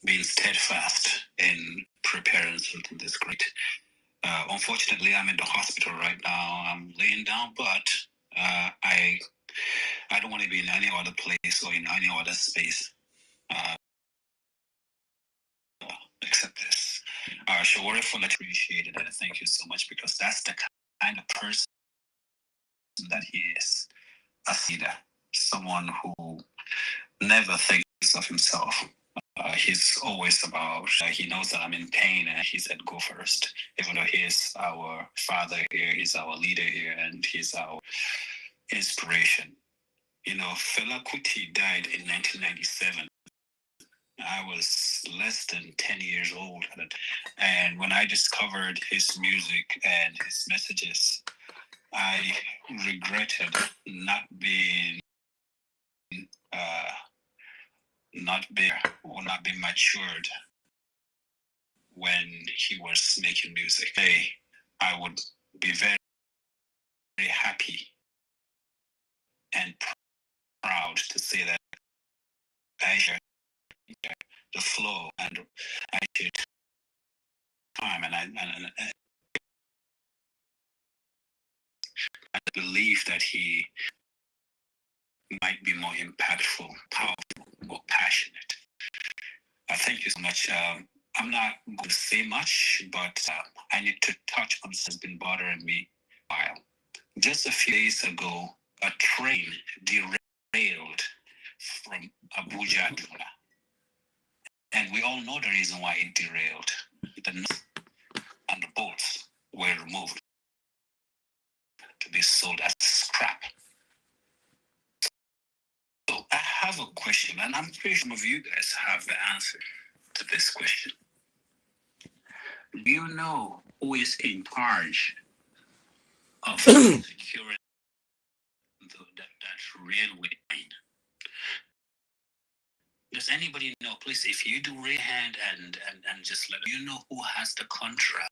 being steadfast in preparing something this great. Unfortunately, I'm in the hospital right now. I'm laying down, but I don't want to be in any other place or in any other space except this. Shawari, for that, appreciate it, and thank you so much, because that's the kind of person that he is. A leader, someone who never thinks of himself. He's always about, he knows that I'm in pain, and he said, go first. Even though he's our father here, he's our leader here, and he's our inspiration. You know, Fela Kuti died in 1997. I was less than 10 years old. And when I discovered his music and his messages, I regretted not being not being matured when he was making music. I would be very, very happy and proud to say that I share the flow, and I share time, and I believe that he might be more impactful, powerful, more passionate. Thank you so much. I'm not going to say much, but I need to touch on something that's been bothering me a while. Just a few days ago, a train derailed from Abuja to Ghana. And we all know the reason why it derailed. The nuts and the bolts were removed to be sold as scrap. So I have a question, and I'm pretty sure some of you guys have the answer to this question. Do you know who is in charge of securing that railway line? Does anybody know? Please, if you do raise hand and just let you know who has the contract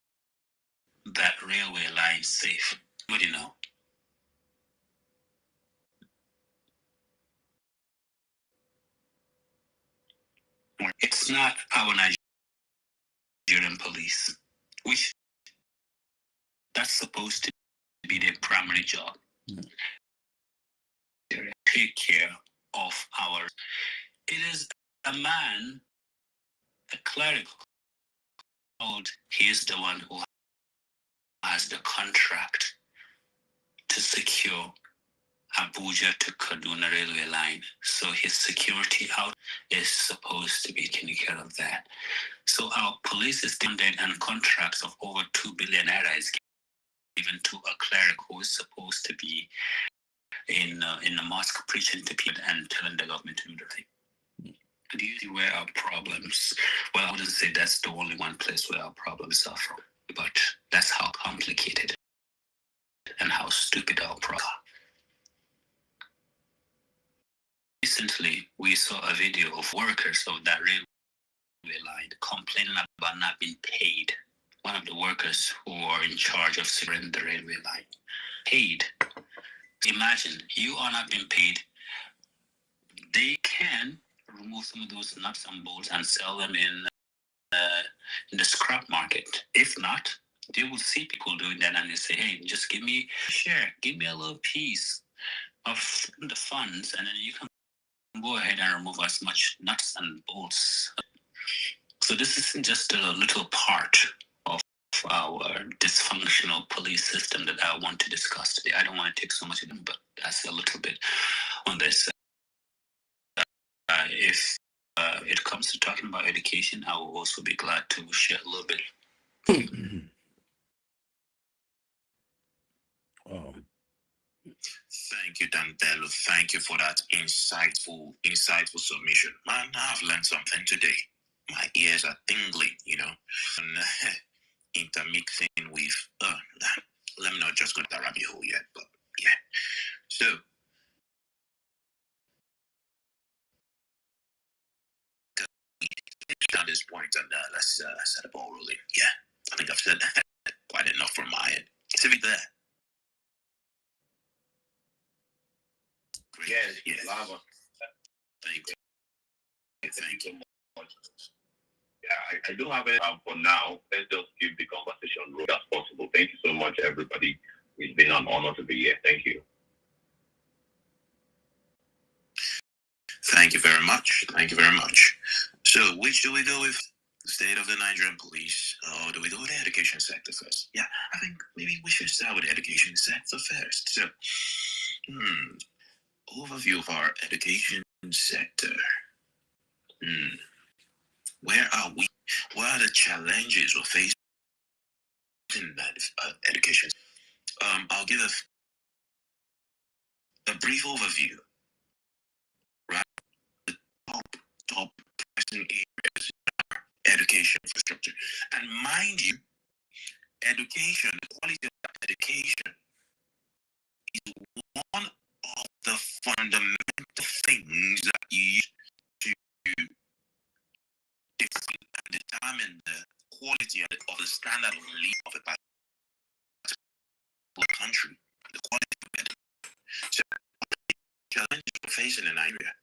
that railway line safe. Anybody know? It's not our Nigerian police, which that's supposed to be their primary job. Take care of our. It is a man, a cleric, called. He is the one who has the contract to secure Abuja to Kaduna railway line. So his security out is supposed to be taking care of that. So our police is funded, and contracts of over 2 billion naira is given to a cleric who is supposed to be in the mosque preaching to people and telling the government to do the thing. Do you see where our problems? Well, I wouldn't say that's the only one place where our problems are from, but that's how complicated and how stupid our problems are. Recently, we saw a video of workers of that railway line complaining about not being paid. One of the workers who are in charge of securing the railway line. Paid. Imagine, you are not being paid. They can remove some of those nuts and bolts and sell them in the scrap market. If not, they will see people doing that and they say, hey, just give me a share, give me a little piece of the funds, and then you can go ahead and remove as much nuts and bolts. So this isn't just a little part of our dysfunctional police system that I want to discuss today. I don't want to take so much of them, but that's a little bit on this. If it comes to talking about education, I will also be glad to share a little bit. Thank you, Dantelo. Thank you for that insightful submission. Man, I've learned something today. My ears are tingling, and intermixing with, let me not just go to the rabbit hole yet, but yeah. So, at this point, and let's set the ball rolling. Yeah, I think I've said that quite enough from my end. Civic there. Great. Yeah. Lava. Thank you. Yeah, I don't have it for now. Let's just keep the conversation rolling as possible. Thank you so much, everybody. It's been an honor to be here. Thank you. Thank you very much. Thank you very much. So, which do we go with? The state of the Nigerian police, or do we go with the education sector first? Yeah, I think maybe we should start with the education sector first. So, overview of our education sector. Where are we? What are the challenges we're facing in education? I'll give a brief overview. Right, the top pressing areas in our education infrastructure, and mind you, education, the quality of education, is one of the fundamental things that you use to define and determine the quality of the standard of living of a particular country. The quality of education. So, challenges we're facing in Nigeria.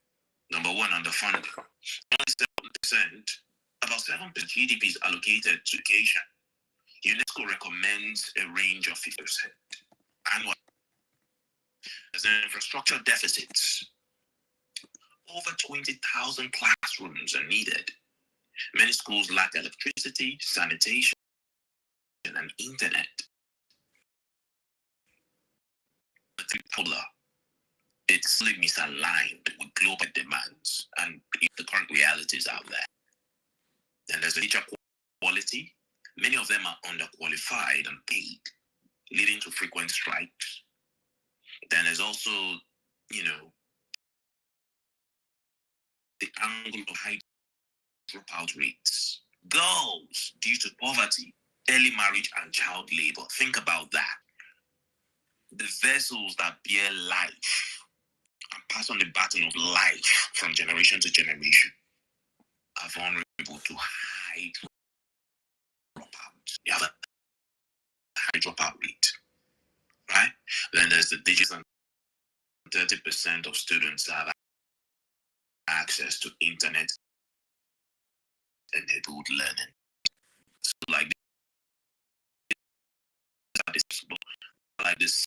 Number one, underfunding. Only 7%, about 7% GDP is allocated to education. UNESCO recommends a range of 50% annually. There's infrastructure deficits. Over 20,000 classrooms are needed. Many schools lack electricity, sanitation, and internet. It's really misaligned with global demands and the current realities out there. Then there's teacher quality. Many of them are underqualified and paid, leading to frequent strikes. Then there's also, the angle of high dropout rates. Girls, due to poverty, early marriage, and child labor. Think about that. The vessels that bear life and pass on the baton of life from generation to generation are vulnerable to high dropout. You have a high dropout rate, right? Then there's the digital, 30% of students have access to internet and good learning. So like this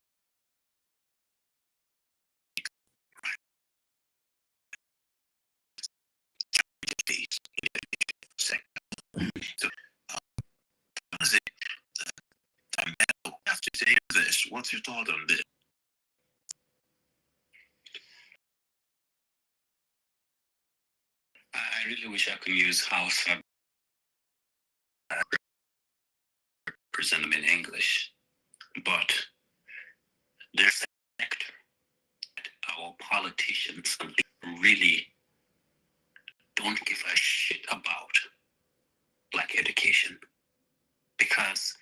sector. So I have to say this. What's your thought on this? I really wish I could use house present them in English, but there's a sector that our politicians really don't give a shit about, like education, because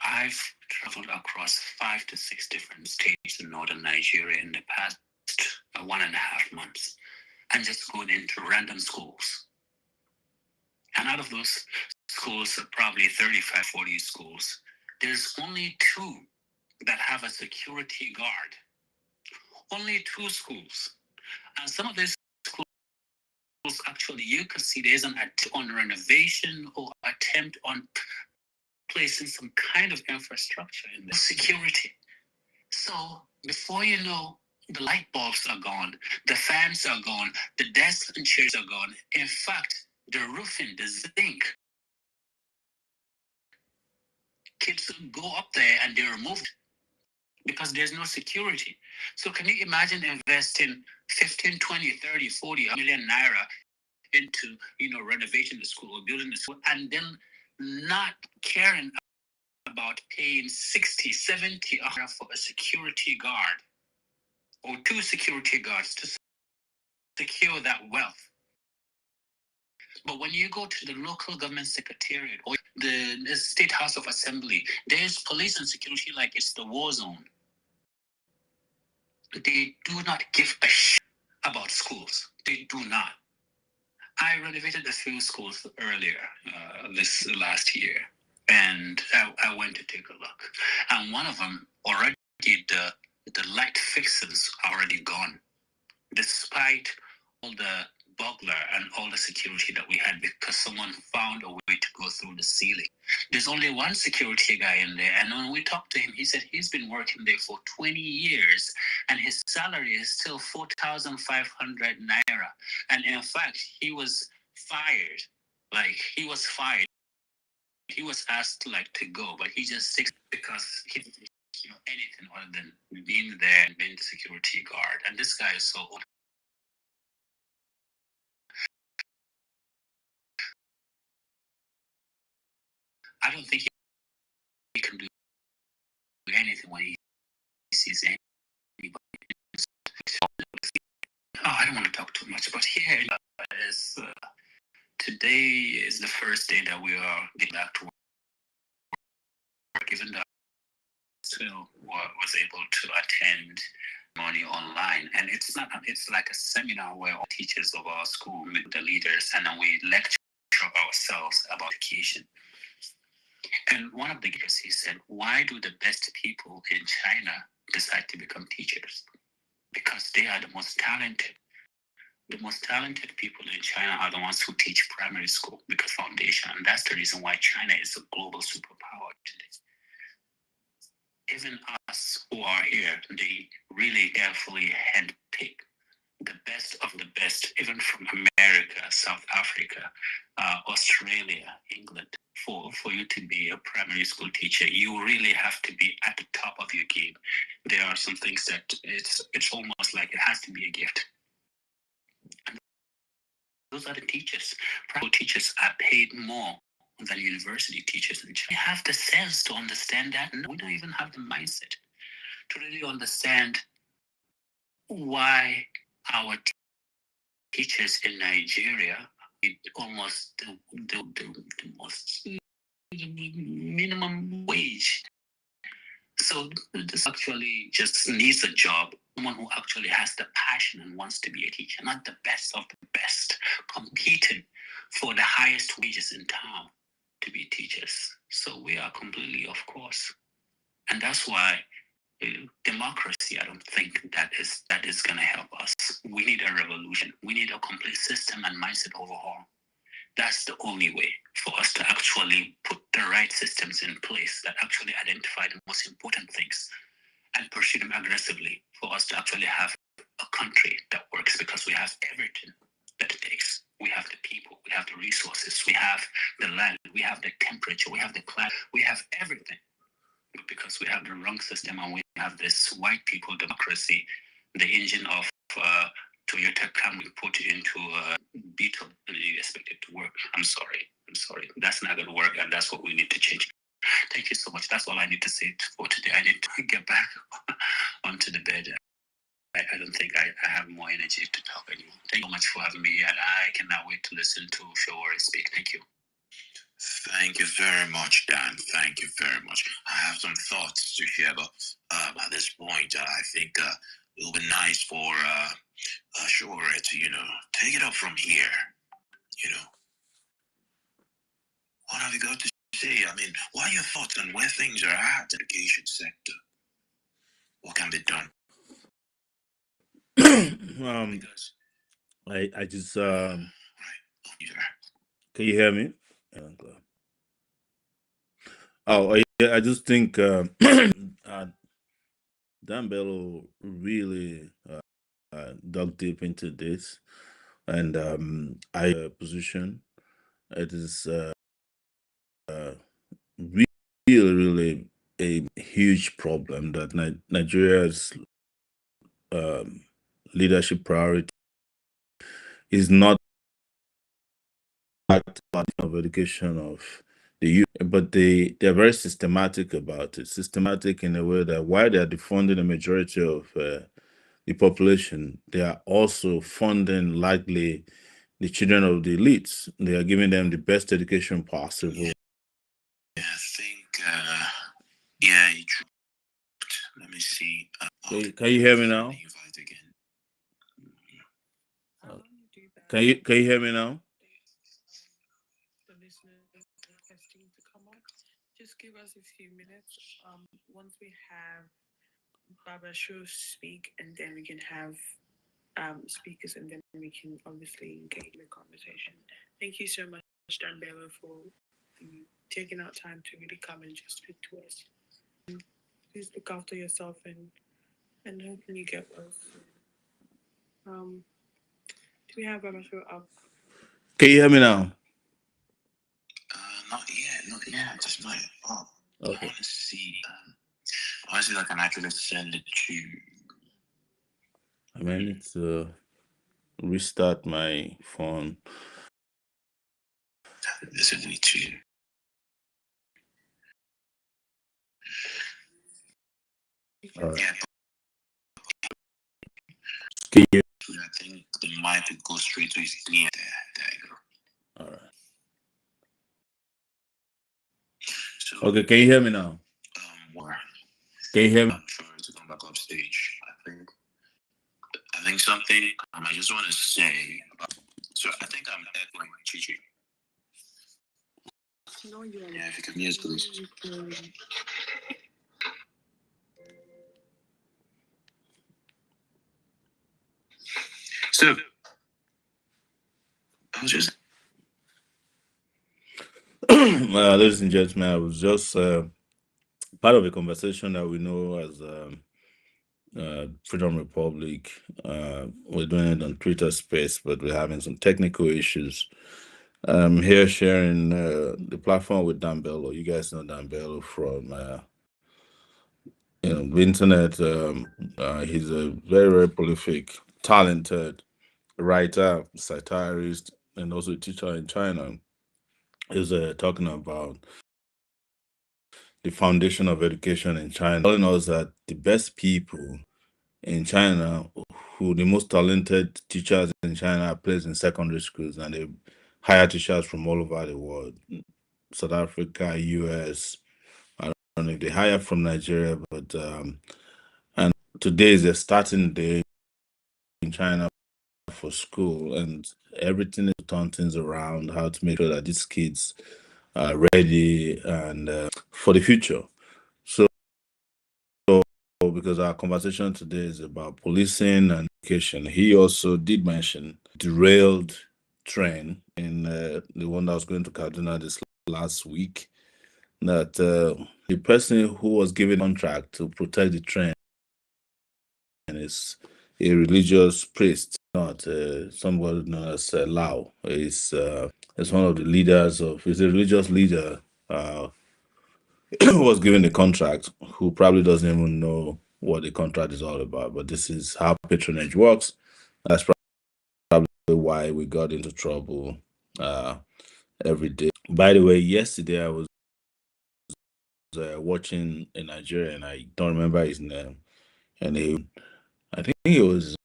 I've traveled across 5 to 6 different states in northern Nigeria in the past 1.5 months, and just going into random schools. And out of those schools, probably 35, 40 schools, there's only 2 that have a security guard. Only 2 schools. And some of these schools, actually, you can see there's an attempt on renovation or attempt on placing some kind of infrastructure in the security. So before you know, the light bulbs are gone, the fans are gone, the desks and chairs are gone. In fact, the roofing, the zinc, kids go up there and they're removed because there's no security. So can you imagine investing 15, 20, 30, 40 million naira into, renovating the school or building the school, and then not caring about paying 60, 70 for a security guard or 2 security guards to secure that wealth? But when you go to the local government secretariat or the State House of Assembly, there's police and security like it's the war zone. They do not give a shit about schools. They do not. I renovated a few schools earlier this last year, and I went to take a look. And one of them already, the light fixings are already gone, despite all the burglar and all the security that we had because someone found a way to go through the ceiling. There's only one security guy in there, and when we talked to him, he said he's been working there for 20 years and his salary is still 4,500 naira. And in fact, he was fired. Like, he was fired. He was asked like to go, but he just sticks because he didn't know anything other than being there and being the security guard. And this guy is so old. I don't think he can do anything when he sees anybody. Oh, I don't want to talk too much, but here is today is the first day that we are getting back to work, even though I still was able to attend money online. And it's like a seminar where all teachers of our school meet the leaders and then we lecture ourselves about education. And one of the leaders, he said, why do the best people in China decide to become teachers? Because they are the most talented. The most talented people in China are the ones who teach primary school because foundation. And that's the reason why China is a global superpower today. Even us who are here, they really carefully handpick the best of the best, even from America, South Africa, Australia, England. For you to be a primary school teacher, you really have to be at the top of your game. There are some things that it's almost like it has to be a gift. And those are the teachers. Primary teachers are paid more than university teachers in China. We have the sense to understand that. No, we don't even have the mindset to really understand why our teachers in Nigeria almost the most minimum wage. So this actually just needs a job. Someone who actually has the passion and wants to be a teacher, not the best of the best, competing for the highest wages in town to be teachers. So we are completely off course. And that's why democracy, I don't think that is going to help us. We need a revolution. We need a complete system and mindset overhaul. That's the only way for us to actually put the right systems in place that actually identify the most important things and pursue them aggressively for us to actually have a country that works, because we have everything that it takes. We have the people, we have the resources, we have the land, we have the temperature, we have the climate, we have everything. Because we have the wrong system and we have this white people democracy, the engine of Toyota Camry put into a Beetle and you expect it to work. I'm sorry. That's not going to work, and that's what we need to change. Thank you so much. That's all I need to say for today. I need to get back onto the bed. I don't think I have more energy to talk anymore. Thank you so much for having me, and I cannot wait to listen to Shawari speak. Thank you. Thank you very much, Dan. Thank you very much. I have some thoughts to share, but at this point, I think it will be nice for Shore to, take it up from here. What have you got to say? I mean, what are your thoughts on where things are at in the education sector? What can be done? I just can you hear me? Oh yeah, I just think Dan Bello really dug deep into this, and I position it is really really a huge problem that Nigeria's um, leadership priority is not of education of the youth, but they're very systematic about it. Systematic in a way that while they are defunding the majority of the population, they are also funding likely the children of the elites. They are giving them the best education possible. Yeah, I think, yeah, let me see. Can you hear me now? Can you hear me now? Requesting to come up. Just give us a few minutes. Once we have Baba Shu speak, and then we can have speakers, and then we can obviously engage in the conversation. Thank you so much, Dambela, for taking out time to really come and just speak to us. Please look after yourself and hoping you get well soon. Do we have Amasho up? Can you hear me now? Not yet, not yet. Just not yet. Oh, Okay. I want to see. I want to see if I can actually send it to. I may need to restart my phone. This is me too. All right. Yeah, Can you? I think the mic would go straight to his ear. There you go. All right. So, Okay. Can you hear me now? More. Can you hear me? I'm trying to come back up stage. I think something I just want to say about. So I think I'm echoing Chichi. No, you are. Yeah, if you can mute, please. So I was just. Ladies and gentlemen, I was just part of a conversation that we know as Freedom Republic. We're doing it on Twitter Space, but we're having some technical issues. I'm here sharing the platform with Dan Bello. You guys know Dan Bello from the internet. He's a very, very prolific, talented writer, satirist, and also a teacher in China. He's talking about the foundation of education in China, telling us that the best people in China, who the most talented teachers in China are placed in secondary schools, and they hire teachers from all over the world, South Africa, US. I don't know if they hire from Nigeria, but and today is the starting day in China for school, and everything is to turn things around, how to make sure that these kids are ready and for the future. So because our conversation today is about policing and education, he also did mention derailed train in the one that was going to Kaduna this last week, that the person who was given contract to protect the train is a religious priest, not somebody known as Lao. Is one of the leaders of, he's a religious leader who was given the contract, who probably doesn't even know what the contract is all about. But this is how patronage works. That's probably why we got into trouble every day. By the way, yesterday I was watching a Nigerian, I don't remember his name, and I think it was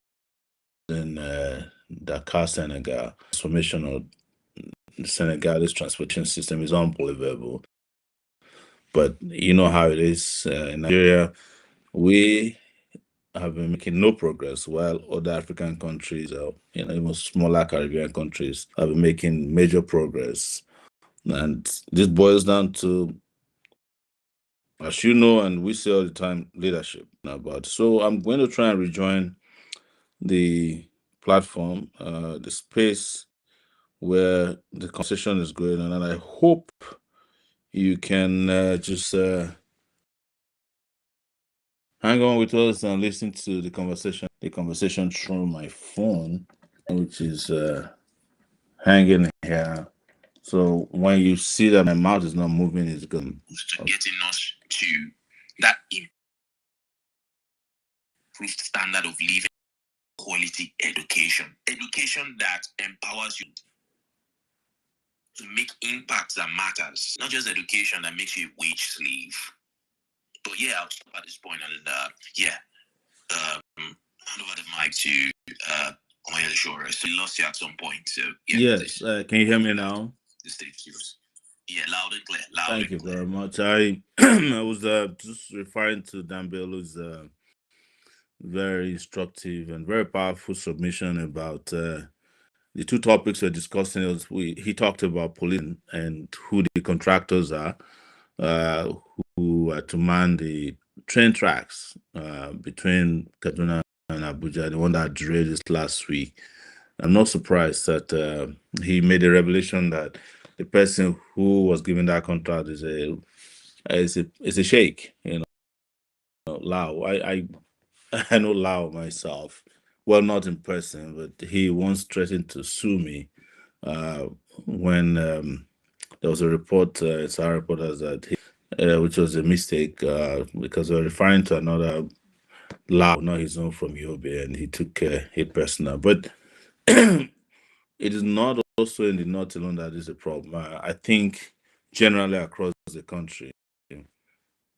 in Dakar, Senegal. Transformation of Senegal's transportation system is unbelievable. But you know how it is in Nigeria. We have been making no progress, while other African countries, even smaller Caribbean countries, have been making major progress. And this boils down to, as you know, and we say all the time, leadership. About so, I'm going to try and rejoin the platform, the space where the conversation is going on, and I hope you can just hang on with us and listen to the conversation through my phone, which is hanging here. So when you see that my mouth is not moving, it's good. Getting us to that improved standard of living, quality education that empowers you to make impacts that matters, not just education that makes you a wage slave. But yeah, I'll stop at this point and hand over the mic to Omoyele Shore. So we lost you at some point. So yeah, yes, can you hear me now? The stage yours. Yeah, loud and clear. Thank you very much. I I was just referring to Dan Bello's very instructive and very powerful submission about the two topics we're discussing. He talked about policing and who the contractors are, who are to man the train tracks between Kaduna in Abuja, the one that derailed this last week. I'm not surprised that he made a revelation that the person who was given that contract is a sheikh, Lao. I know Lao myself. Well, not in person, but he once threatened to sue me uh, when there was a report, it's our reporters that which was a mistake because we're referring to another Lao, not his own from Yobe, and he took it personal. But it is not also in the North alone that is a problem. I think generally across the country,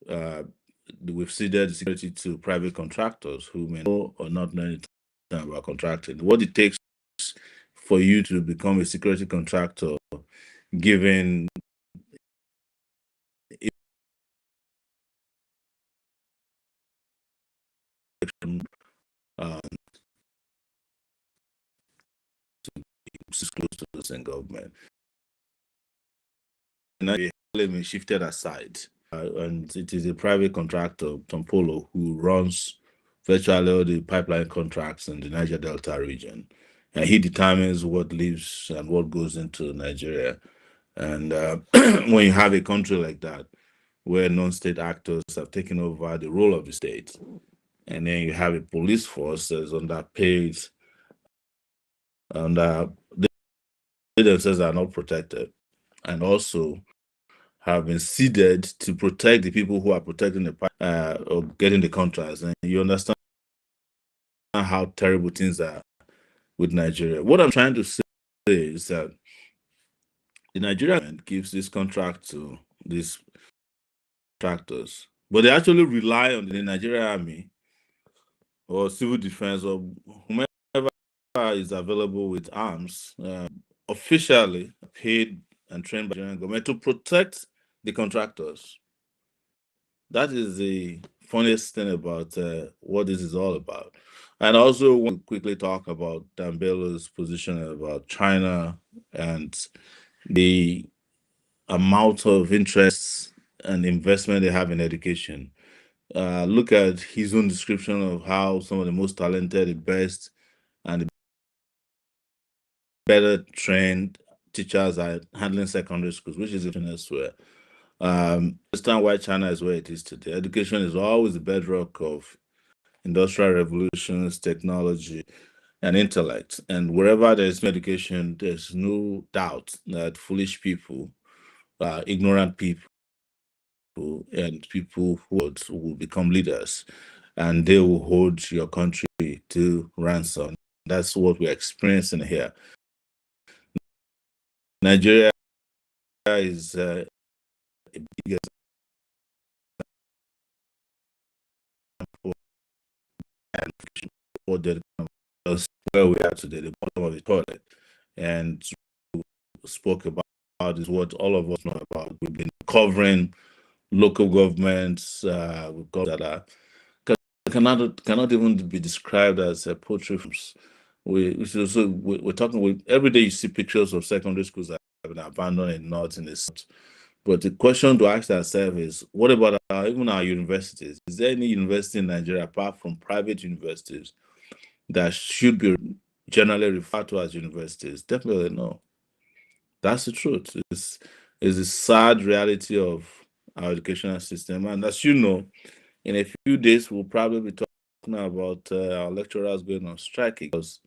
uh, we've ceded security to private contractors who may know or not know anything about contracting. What it takes for you to become a security contractor, given um, close to the same government. Been shifted aside, and it is a private contractor, Tompolo, who runs virtually all the pipeline contracts in the Niger Delta region, and he determines what leaves and what goes into Nigeria. And when you have a country like that, where non-state actors have taken over the role of the state, and then you have a police force that's underpaid, and they themselves are not protected, and also have been seeded to protect the people who are protecting the or getting the contracts. And you understand how terrible things are with Nigeria. What I'm trying to say is that the Nigerian government gives this contract to these contractors, but they actually rely on the Nigerian army or civil defense or whomever is available with arms, officially paid and trained by the Nigerian government to protect the contractors. That is the funniest thing about what this is all about. And also want to quickly talk about Dambelo's position about China and the amount of interest and investment they have in education. Look at his own description of how some of the most talented, the best, and the better trained teachers are handling secondary schools, which is even elsewhere. Understand why China is where it is today. Education is always the bedrock of industrial revolutions, technology, and intellect. And wherever there's education, there's no doubt that foolish people, ignorant people, and people who will become leaders, and they will hold your country to ransom. That's what we're experiencing here. Nigeria is a big example of where we are today, the bottom of the toilet. And spoke about is what all of us know about. We've been covering local governments, we've got that are cannot even be described as poultry farms. We're talking with every day you see pictures of secondary schools that have been abandoned in north in the south. But the question to ask ourselves is, what about even our universities? Is there any university in Nigeria apart from private universities that should be generally referred to as universities? Definitely no. That's the truth. It's the sad reality of our educational system. And as you know, in a few days, we'll probably be talking about our lecturers going on strike because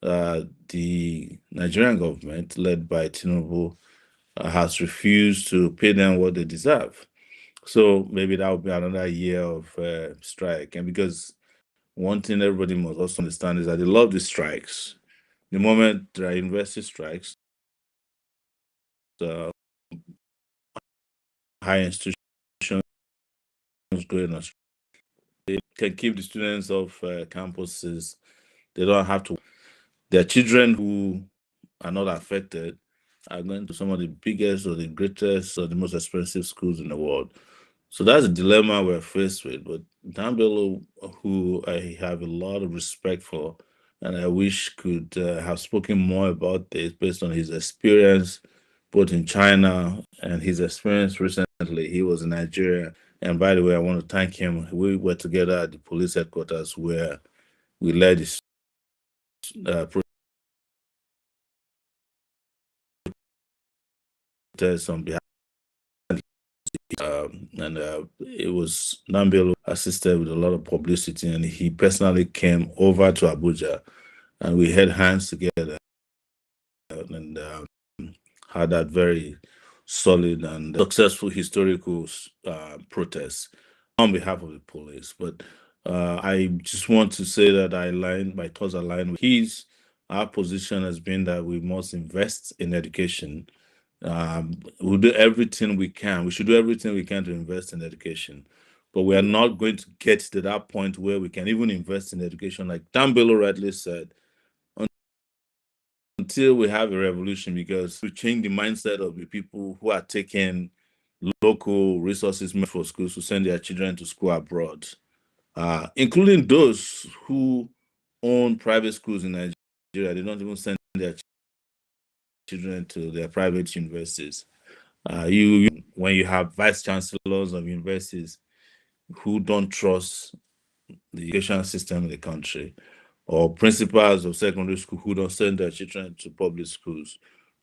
the Nigerian government, led by Tinubu, has refused to pay them what they deserve. So maybe that will be another year of strike. And because one thing everybody must also understand is that they love the strikes. The moment there are university strikes, uh, high institutions going on, they can keep the students off campuses. They don't have to. Their children who are not affected are going to some of the biggest or the greatest or the most expensive schools in the world. So that's a dilemma we're faced with. But Dambelo, who I have a lot of respect for, and I wish could have spoken more about this based on his experience both in China and his experience recently. He was in Nigeria. And by the way, I want to thank him. We were together at the police headquarters where we led this protest on behalf. And it was Nambelo assisted with a lot of publicity, and he personally came over to Abuja, and we had hands together and had that very solid and successful historical protest on behalf of the police. But I just want to say that my thoughts align with his. Our position has been that we must invest in education. We'll do everything we can. We should do everything we can to invest in education. But we are not going to get to that point where we can even invest in education, like Dan Bello rightly said, until we have a revolution, because we change the mindset of the people who are taking local resources for schools to send their children to school abroad, including those who own private schools in Nigeria. They don't even send their children to their private universities. When you have vice chancellors of universities who don't trust the education system in the country, or principals of secondary school who don't send their children to public schools,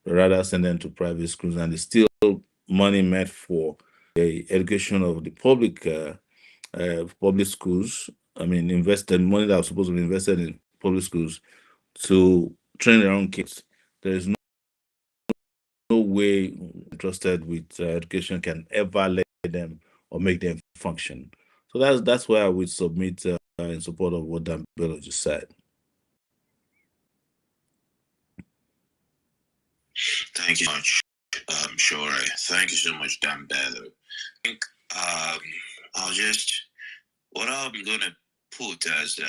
but rather send them to private schools, and it's still money meant for the education of the public schools. I mean, invested money that was supposed to be invested in public schools to train their own kids. There is no way trusted with education can ever let them or make them function. So that's why I would submit in support of what Dan Bello just said. Thank you so much, Sure. Thank you so much, Dan Bello. I think what I'm gonna put as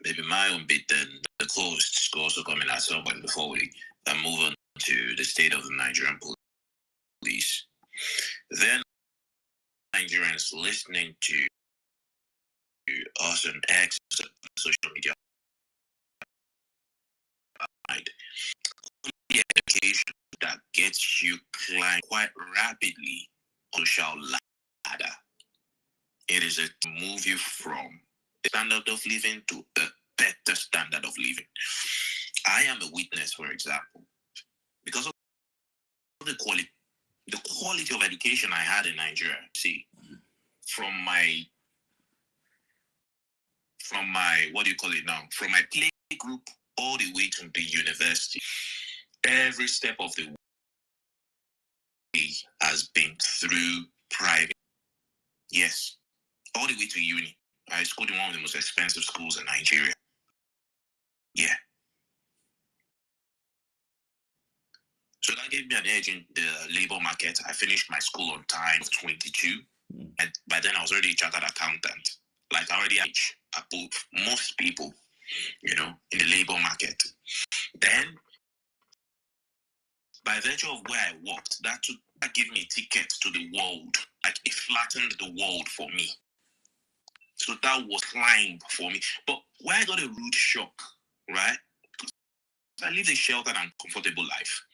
maybe my own bit, then the closed will also come in at some point before we move on to the state of the Nigerian police. Then Nigerians listening to us on X, social media, right? The education that gets you climb quite rapidly on social ladder. It is to move you from the standard of living to a better standard of living. I am a witness, for example, because of the quality of education I had in Nigeria. See, from my what do you call it now? From my play group all the way to the university, every step of the way has been through private. Yes, all the way to uni. I schooled in one of the most expensive schools in Nigeria. Yeah. So that gave me an edge in the labor market. I finished my school on time of 22. And by then I was already a chartered accountant. Like I already above most people, in the labor market. Then, by virtue of where I worked, that gave me a ticket to the world. Like it flattened the world for me. So that was climb for me. But where I got a rude shock, right? Because I lived a sheltered and comfortable life.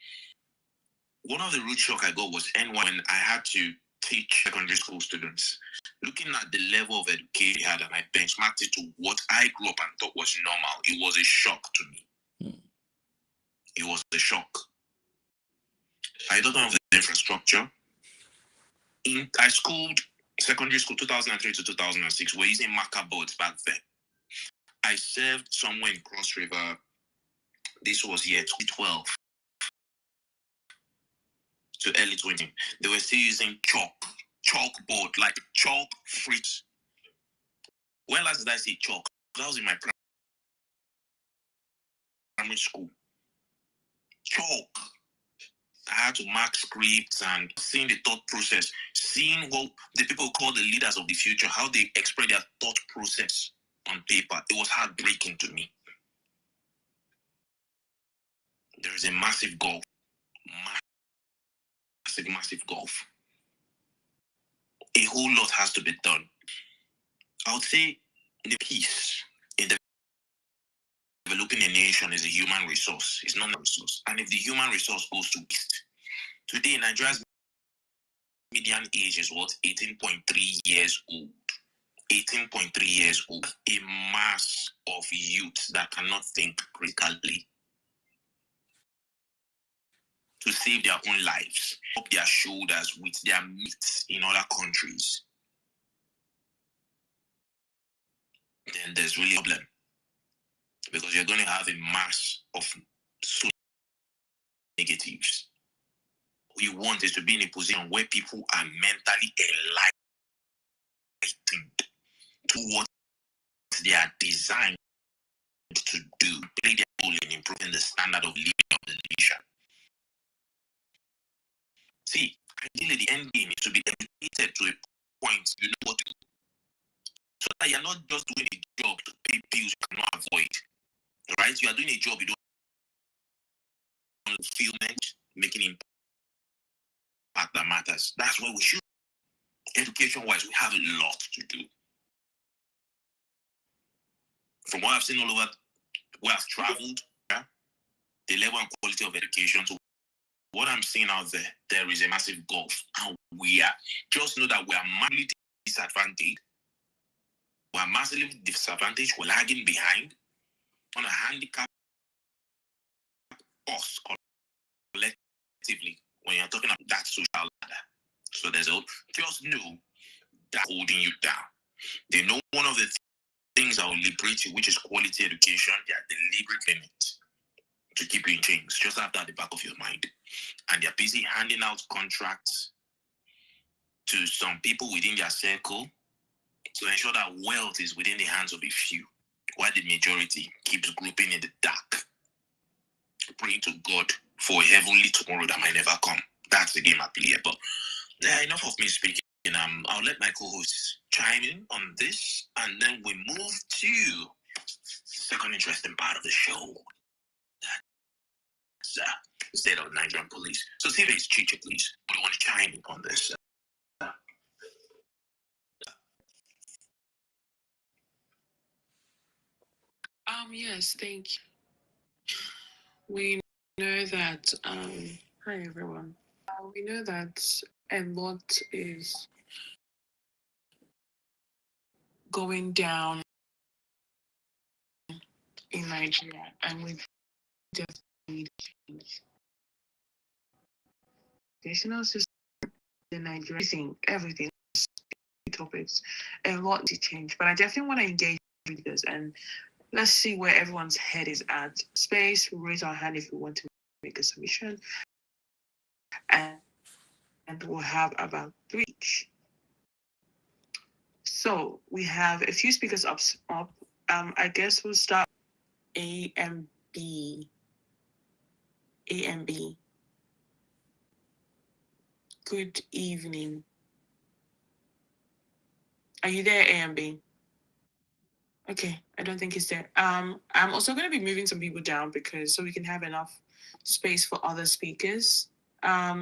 One of the rude shock I got was when I had to teach secondary school students. Looking at the level of education I had, and I benchmarked it to what I grew up and thought was normal, it was a shock to me. It was a shock. I don't know the infrastructure. I schooled secondary school 2003 to 2006. We're using marker boards back then. I served somewhere in Cross River. This was year 2012 to early 20. They were still using chalkboard, like chalk freaks. When last did I say chalk? That was in my primary school. Chalk. I had to mark scripts and seeing the thought process, seeing what the people call the leaders of the future, how they express their thought process on paper. It was heartbreaking to me. There is a massive gulf. Massive gulf. A whole lot has to be done. I would say the peace in developing a nation is a human resource. It's not a resource. And if the human resource goes to waste, today Nigeria's median age is what? 18.3 years old. 18.3 years old, a mass of youth that cannot think critically to save their own lives, up their shoulders with their mates in other countries, then there's really a problem. Because you're going to have a mass of so negatives. What you want is to be in a position where people are mentally enlightened to what they are designed to do, play their role in improving the standard of living of the nation. See, ideally the end game is to be educated to a point you know what to do. So that you're not just doing a job to pay bills you cannot avoid. Right? You are doing a job you don't fulfillment, making impact that matters. That's where we should. Education-wise, we have a lot to do. From what I've seen all over where I've traveled, yeah, the level and quality of education. So what I'm seeing out there, there is a massive gulf. And we are, just know that we are massively disadvantaged. We are massively disadvantaged. We're lagging behind on a handicap us collectively when you're talking about that social ladder. So there's a, just know that holding you down. They know one of the things that will liberate you, which is quality education. They are deliberate in it to keep you in chains. Just have that at the back of your mind. And they're busy handing out contracts to some people within their circle to ensure that wealth is within the hands of a few, while the majority keeps groping in the dark, praying to God for a heavenly tomorrow that might never come. That's the game I play. But enough of me speaking. I'll let my co-hosts chime in on this, and then we move to the second interesting part of the show. That's the state of Nigerian police. So, see if it's Chicha, please. We want to chime in on this. Yes, thank you. We know that hi everyone. We know that a lot is going down in Nigeria, and we just need change. Educational system in Nigeria, everything topics, a lot to change. But I definitely want to engage with this, and let's see where everyone's head is at. Space, raise our hand if you want to make a submission, and we'll have about 3 each. So we have a few speakers up. I guess we'll start A and B. A and B. Good evening. Are you there, A and B? Okay, I don't think he's there. I'm also going to be moving some people down because so we can have enough space for other speakers. Imarana,